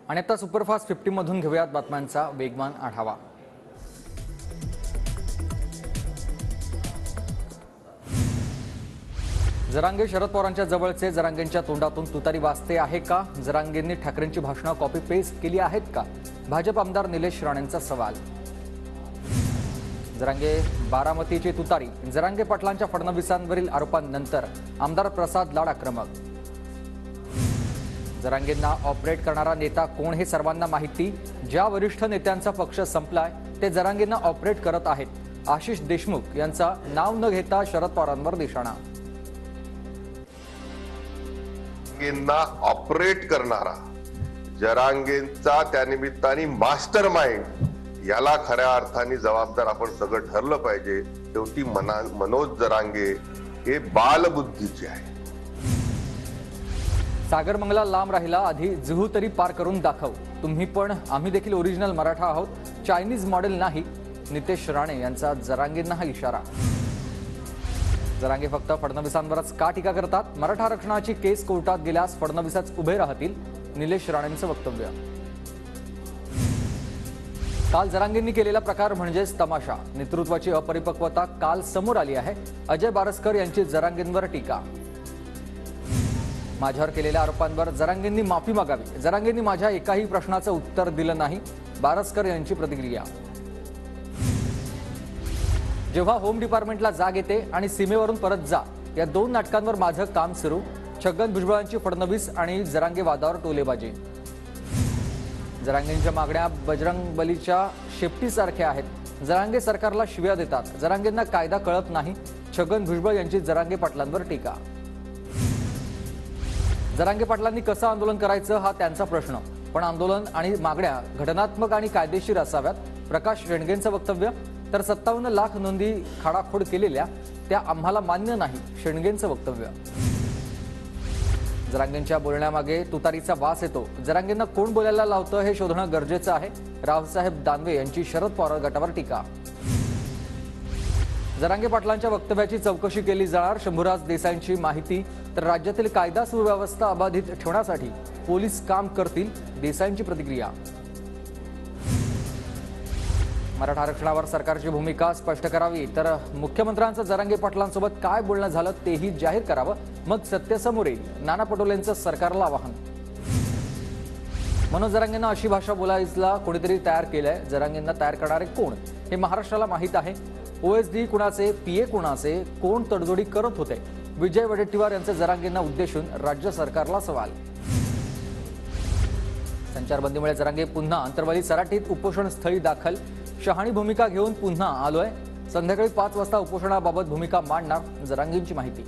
आणि आता सुपरफास्ट 50 मधून घेऊयात बातम्यांचा वेगवान आढावा। जरांगे शरद पवारांच्या जवळचे, जरांगेंच्या तोंडातून तुतारी वाजते आहे का? जरांगेंनी ठाकरेंची भाषणं कॉपी पेस्ट केली आहेत का? भाजप आमदार निलेश राणेंचा सवाल। जरांगे बारामतीची तुतारी, जरांगे पाटलांच्या फडणवीसांवरील आरोपांनंतर आमदार प्रसाद लाड आक्रमक। जरांगेंना ऑपरेट करणारा नेता कोण हे सर्वांना माहिती, ज्या वरिष्ठ नेत्यांचा पक्ष संपलाय ते जरांगेंना ऑपरेट करत आहेत। आशिष देशमुख यांचा नाव न घेता शरद पवारांवर निशाणा। जरांगेंना ऑपरेट करणारा जरांगेंचा त्यानिमित्ताने मास्टर माइंड याला खऱ्या अर्थाने जबाबदार आपण सगळं ठरलं पाहिजे। शेवटी मनोज जरांगे हे बालबुद्धीचे आहे। सागर मंगला लांब राहिला, आधी जुहू तरी पार करून दाखव। तुम्ही पण आम्ही देखील ओरिजिनल मराठा आहोत, चायनीज मॉडेल नाही। नितेश राणे यांचा जरांगेंना हा इशारा। जरांगे फक्त फडणवीसांवरच का टीका करतात? मराठा आरक्षणाची केस कोर्टात गेल्यास फडणवीसच उभे राहतील, निलेश राणेंचं वक्तव्य। काल जरांगेंनी केलेला प्रकार म्हणजेच तमाशा, नेतृत्वाची अपरिपक्वता काल समोर आली आहे। अजय बारसकर यांची जरांगेंवर टीका। माझ्यावर केलेल्या आरोपांवर जरांगेंनी माफी मागावी, जरांगेंनी माझ्या एकाही प्रश्नाचं उत्तर दिलं नाही, बारसकर यांची प्रतिक्रिया। जेव्हा होम डिपार्टमेंटला जाग येते आणि सीमेवरून परत जा या दोन नाटकांवर माझं काम सुरू। छगन भुजबळांची फडणवीस आणि जरांगे वादावर टोलेबाजी। जरांगेंच्या मागण्या बजरंग बलीच्या शेपटीसारख्या आहेत। जरांगे सरकारला शिव्या देतात, जरांगेंना कायदा कळत नाही। छगन भुजबळ यांची जरांगे पाटलांवर टीका। जरांगे पाटलांनी कसं आंदोलन करायचं हा त्यांचा प्रश्न, पण आंदोलन आणि मागण्या घटनात्मक आणि कायदेशीर असाव्यात। प्रकाश रेणगेंचं वक्तव्य। तर 57 लाख नोंदी खाडाखोड केलेल्या त्या आम्हाला मान्य नाही, शेणगेंचं वक्तव्य। जरांगेंच्या बोलण्यामागे तुतारीचा वास येतो, जरांगेंना कोण बोलायला लावतं हे शोधणं गरजेचं आहे। रावसाहेब दानवे यांची शरद पवार गटावर टीका। जरांगे पाटलांच्या वक्तव्याची चौकशी केली जाणार, शंभूराज देसाईंची माहिती। तर राज्यातील कायदा सुव्यवस्था अबाधित ठेवण्यासाठी पोलीस काम करतील, देसाईंची प्रतिक्रिया। मराठा आरक्षणावर सरकारची भूमिका स्पष्ट करावी, तर मुख्यमंत्र्यांचं जरांगे पाटलांसोबत काय बोलणं झालं तेही जाहीर करावं, मग सत्य समोर येईल, नाना पटोलेंचं सरकारला आवाहन। मनोज जरांगेंना अशी भाषा बोलायला कोणीतरी तयार केलंय, जरांगेंना तयार करणारे कोण हे महाराष्ट्राला माहीत आहे। ओएसडी कुणाचे, पीए कुणाचे, कोण तडजोडी करत होते? विजय वडेट्टीवार यांचे जरांगेंना उद्देशून राज्य सरकारला सवाल। संचारबंदीमुळे जरांगे पुन्हा अंतरवाली सराटीत उपोषण स्थळी दाखल, शहाणी भूमिका घेऊन पुन्हा आलोय। संध्याकाळी 5 वाजता उपोषणाबाबत भूमिका मांडणार, जरांगेंची माहिती।